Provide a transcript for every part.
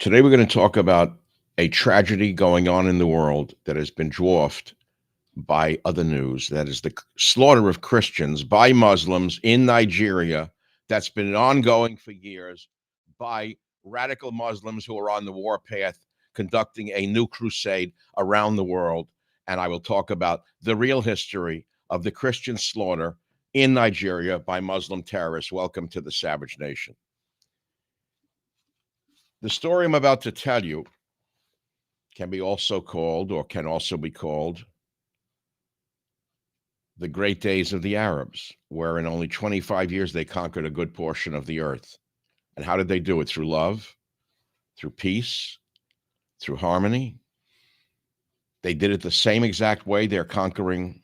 Today, we're going to talk about a tragedy going on in the world that has been dwarfed by other news. That is the slaughter of Christians by Muslims in Nigeria that's been ongoing for years by radical Muslims who are on the warpath conducting a new crusade around the world. And I will talk about the real history of the Christian slaughter in Nigeria by Muslim terrorists. Welcome to the Savage Nation. The story I'm about to tell you can also be called the great days of the Arabs, where in only 25 years they conquered a good portion of the earth. And how did they do it? Through love, through peace, through harmony. They did it the same exact way they're conquering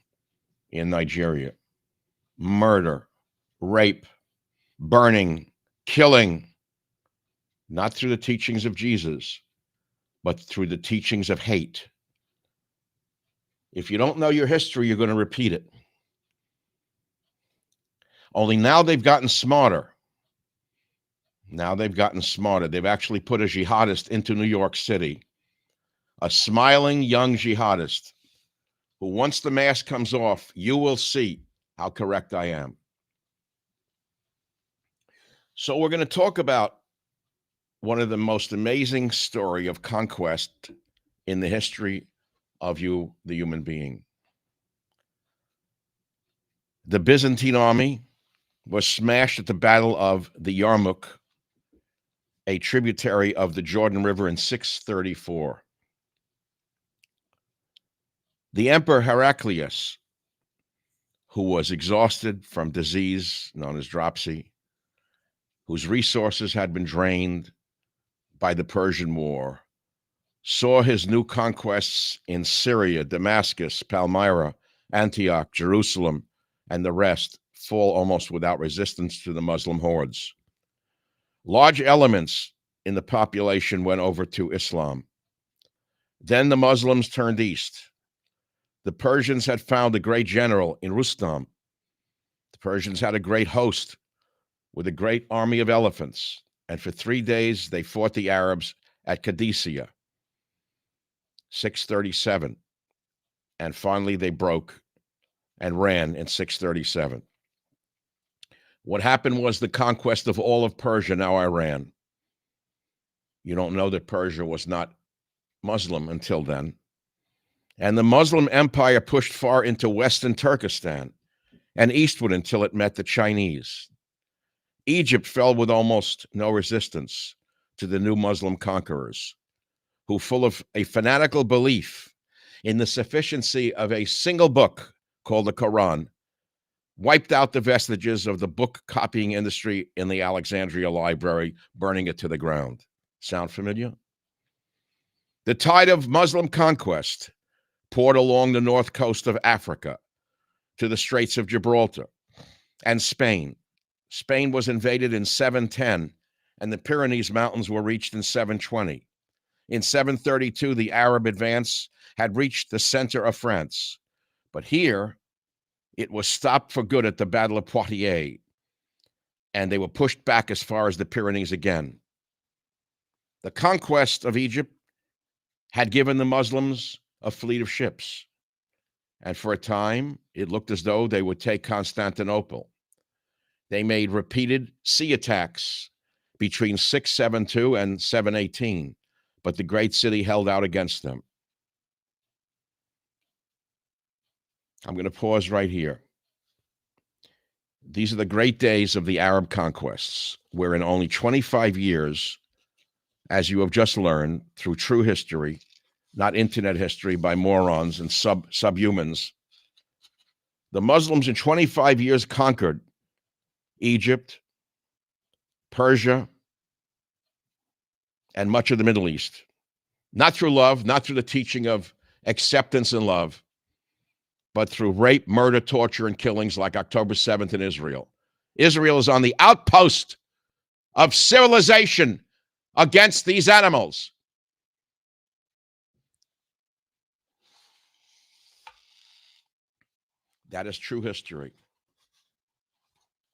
in Nigeria. Murder, rape, burning, killing, not through the teachings of Jesus, but through the teachings of hate. If you don't know your history, you're going to repeat it. Only now they've gotten smarter. They've actually put a jihadist into New York City, a smiling young jihadist who, once the mask comes off, you will see how correct I am. So we're going to talk about one of the most amazing story of conquest in the history of you, the human being. The Byzantine army was smashed at the Battle of the Yarmouk, a tributary of the Jordan River, in 634. The Emperor Heraclius, who was exhausted from disease known as dropsy, whose resources had been drained by the Persian War, saw his new conquests in Syria, Damascus, Palmyra, Antioch, Jerusalem, and the rest fall almost without resistance to the Muslim hordes. Large elements in the population went over to Islam. Then the Muslims turned east. The Persians had found a great general in Rustam. The Persians had a great host with a great army of elephants, and for 3 days they fought the Arabs at Qadisiyah, 637, and finally they broke and ran in 637. What happened was the conquest of all of Persia, now Iran. You don't know that Persia was not Muslim until then. And the Muslim empire pushed far into western Turkestan and eastward until it met the Chinese. Egypt fell with almost no resistance to the new Muslim conquerors, who, full of a fanatical belief in the sufficiency of a single book called the Quran, wiped out the vestiges of the book copying industry in the Alexandria Library, burning it to the ground. Sound familiar? The tide of Muslim conquest poured along the north coast of Africa to the Straits of Gibraltar and Spain. Spain was invaded in 710, and the Pyrenees Mountains were reached in 720. In 732, the Arab advance had reached the center of France. But here, it was stopped for good at the Battle of Poitiers, and they were pushed back as far as the Pyrenees again. The conquest of Egypt had given the Muslims a fleet of ships, and for a time, it looked as though they would take Constantinople. They made repeated sea attacks between 672 and 718, but the great city held out against them. I'm going to pause right here. These are the great days of the Arab conquests, where in only 25 years, as you have just learned through true history, not internet history by morons and subhumans, the Muslims in 25 years conquered Egypt, Persia, and much of the Middle East. Not through love, not through the teaching of acceptance and love, but through rape, murder, torture, and killings like October 7th in Israel. Israel is on the outpost of civilization against these animals. That is true history.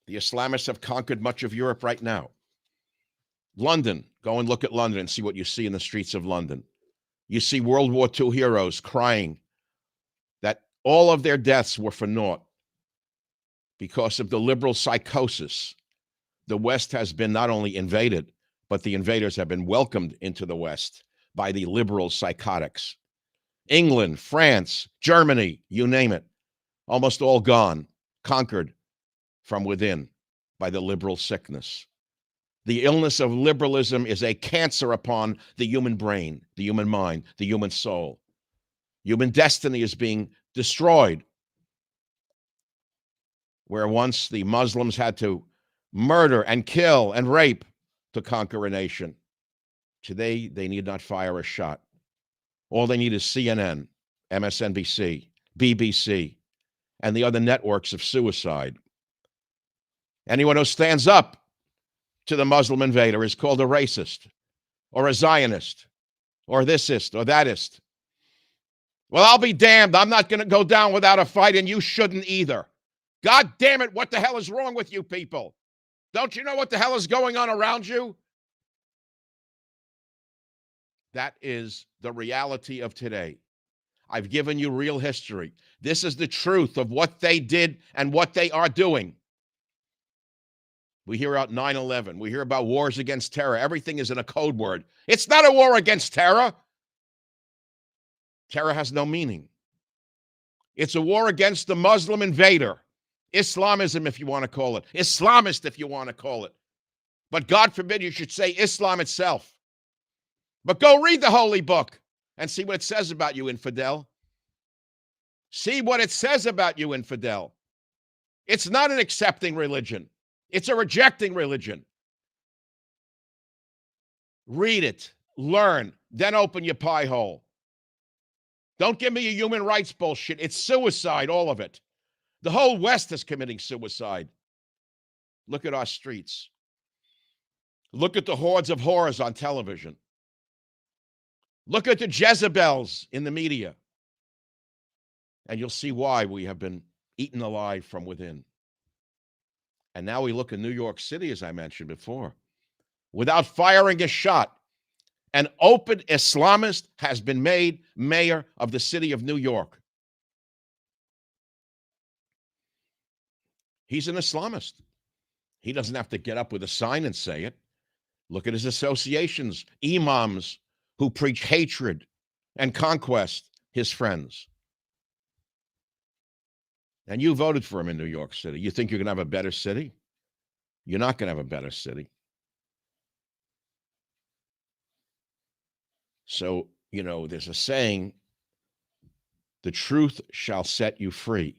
The Islamists have conquered much of Europe right now. London, go and look at London and see what you see in the streets of London. You see World War II heroes crying that all of their deaths were for naught because of the liberal psychosis. The West has been not only invaded, but the invaders have been welcomed into the West by the liberal psychotics. England, France, Germany, you name it, almost all gone, conquered from within by the liberal sickness. The illness of liberalism is a cancer upon the human brain, the human mind, the human soul. Human destiny is being destroyed. Where once the Muslims had to murder and kill and rape to conquer a nation, today they need not fire a shot. All they need is CNN, MSNBC, BBC, and the other networks of suicide. Anyone who stands up to the Muslim invader is called a racist or a Zionist or thisist or thatist. Well, I'll be damned. I'm not going to go down without a fight, and you shouldn't either. God damn it, what the hell is wrong with you people? Don't you know what the hell is going on around you? That is the reality of today. I've given you real history. This is the truth of what they did and what they are doing. We hear about 9/11. We hear about wars against terror. Everything is in a code word. It's not a war against terror. Terror has no meaning. It's a war against the Muslim invader. Islamism, if you want to call it. Islamist, if you want to call it. But God forbid you should say Islam itself. But go read the holy book and see what it says about you, infidel. See what it says about you, infidel. It's not an accepting religion. It's a rejecting religion. Read it, learn, then open your pie hole. Don't give me a human rights bullshit. It's suicide, all of it. The whole West is committing suicide. Look at our streets. Look at the hordes of whores on television. Look at the Jezebels in the media. And you'll see why we have been eaten alive from within. And now we look in New York City, as I mentioned before. Without firing a shot, an open Islamist has been made mayor of the city of New York. He's an Islamist. He doesn't have to get up with a sign and say it. Look at his associations, imams who preach hatred and conquest, his friends. And you voted for him in New York City. You think you're going to have a better city? You're not going to have a better city. So, you know, there's a saying, the truth shall set you free.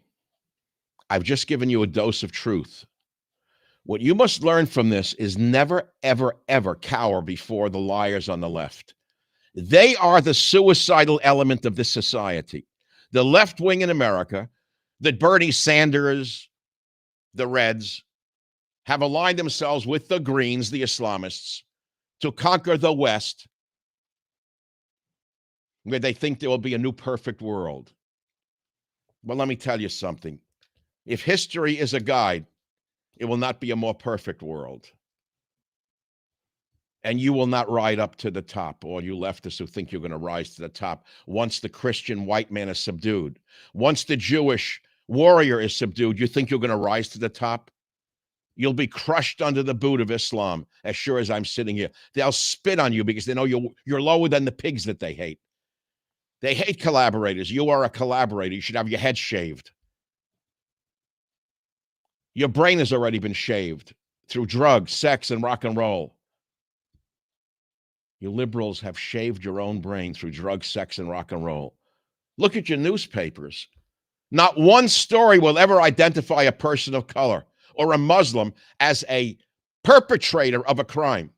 I've just given you a dose of truth. What you must learn from this is never, ever, ever cower before the liars on the left. They are the suicidal element of this society. The left wing in America, that Bernie Sanders, the Reds, have aligned themselves with the Greens, the Islamists, to conquer the West, where they think there will be a new perfect world. Well, let me tell you something. If history is a guide, it will not be a more perfect world. And you will not ride up to the top, or you leftists who think you're going to rise to the top once the Christian white man is subdued. Once the Jewish warrior is subdued, you think you're going to rise to the top? You'll be crushed under the boot of Islam, as sure as I'm sitting here. They'll spit on you because they know you're lower than the pigs that they hate. They hate collaborators. You are a collaborator. You should have your head shaved. Your brain has already been shaved through drugs, sex, and rock and roll. You liberals have shaved your own brain through drugs, sex, and rock and roll. Look at your newspapers. Not one story will ever identify a person of color or a Muslim as a perpetrator of a crime.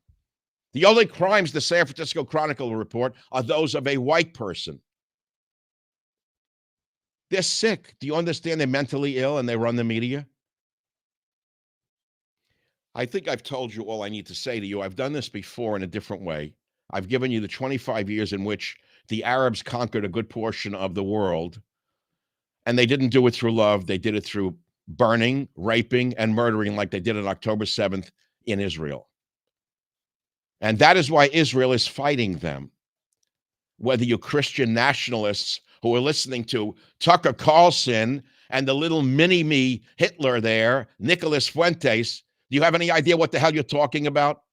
The only crimes the San Francisco Chronicle report are those of a white person. They're sick. Do you understand they're mentally ill and they run the media? I think I've told you all I need to say to you. I've done this before in a different way. I've given you the 25 years in which the Arabs conquered a good portion of the world, and they didn't do it through love. They did it through burning, raping, and murdering like they did on October 7th in Israel. And that is why Israel is fighting them. Whether you Christian nationalists who are listening to Tucker Carlson and the little mini-me Hitler there, Nicholas Fuentes, do you have any idea what the hell you're talking about?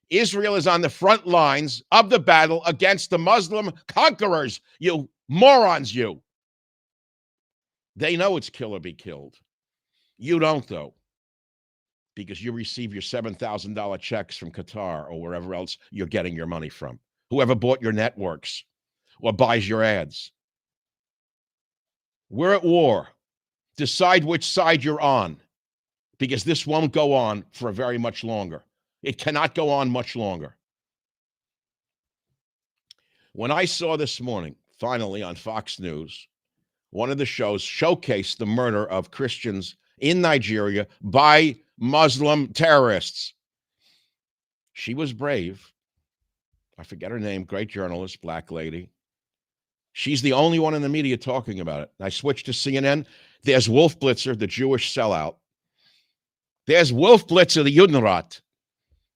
Israel is on the front lines of the battle against the Muslim conquerors, you morons, you. They know it's kill or be killed. You don't, though, because you receive your $7,000 checks from Qatar or wherever else you're getting your money from. Whoever bought your networks or buys your ads. We're at war. Decide which side you're on, because this won't go on for very much longer. It cannot go on much longer. When I saw this morning, finally on Fox News, one of the shows showcased the murder of Christians in Nigeria by Muslim terrorists. She was brave. I forget her name, great journalist, black lady. She's the only one in the media talking about it. I switched to CNN. There's Wolf Blitzer, the Jewish sellout. There's Wolf Blitzer, the Judenrat,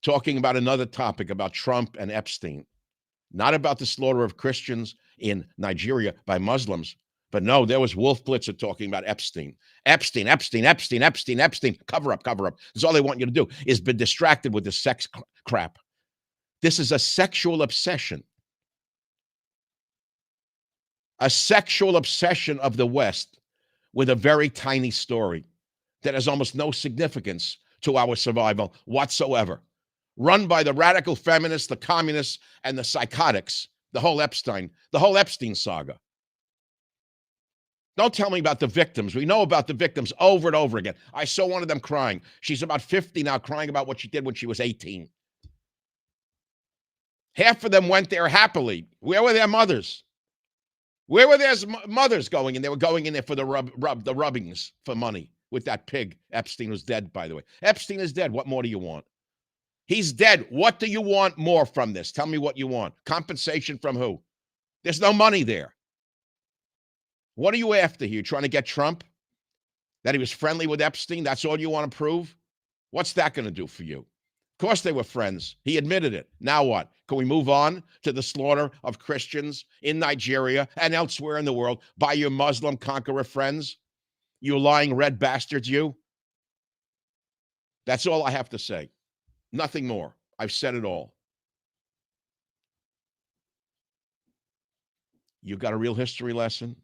talking about another topic, about Trump and Epstein. Not about the slaughter of Christians in Nigeria by Muslims. But no, there was Wolf Blitzer talking about Epstein. Epstein. Cover up. That's all they want you to do, is be distracted with the sex crap. This is a sexual obsession. A sexual obsession of the West with a very tiny story that has almost no significance to our survival whatsoever. Run by the radical feminists, the communists, and the psychotics, the whole Epstein saga. Don't tell me about the victims. We know about the victims over and over again. I saw one of them crying. She's about 50 now, crying about what she did when she was 18. Half of them went there happily. Where were their mothers? Where were their mothers going in? They were going in there for the rubbings for money with that pig. Epstein was dead, by the way. Epstein is dead. What more do you want? He's dead. What do you want more from this? Tell me what you want. Compensation from who? There's no money there. What are you after here? Trying to get Trump? That he was friendly with Epstein? That's all you want to prove? What's that going to do for you? Of course they were friends. He admitted it. Now what? Can we move on to the slaughter of Christians in Nigeria and elsewhere in the world by your Muslim conqueror friends? You lying red bastards, you. That's all I have to say. Nothing more. I've said it all. You got a real history lesson?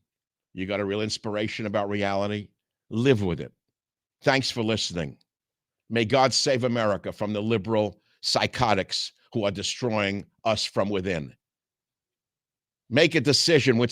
You got a real inspiration about reality? Live with it. Thanks for listening. May God save America from the liberal psychotics who are destroying us from within. Make a decision which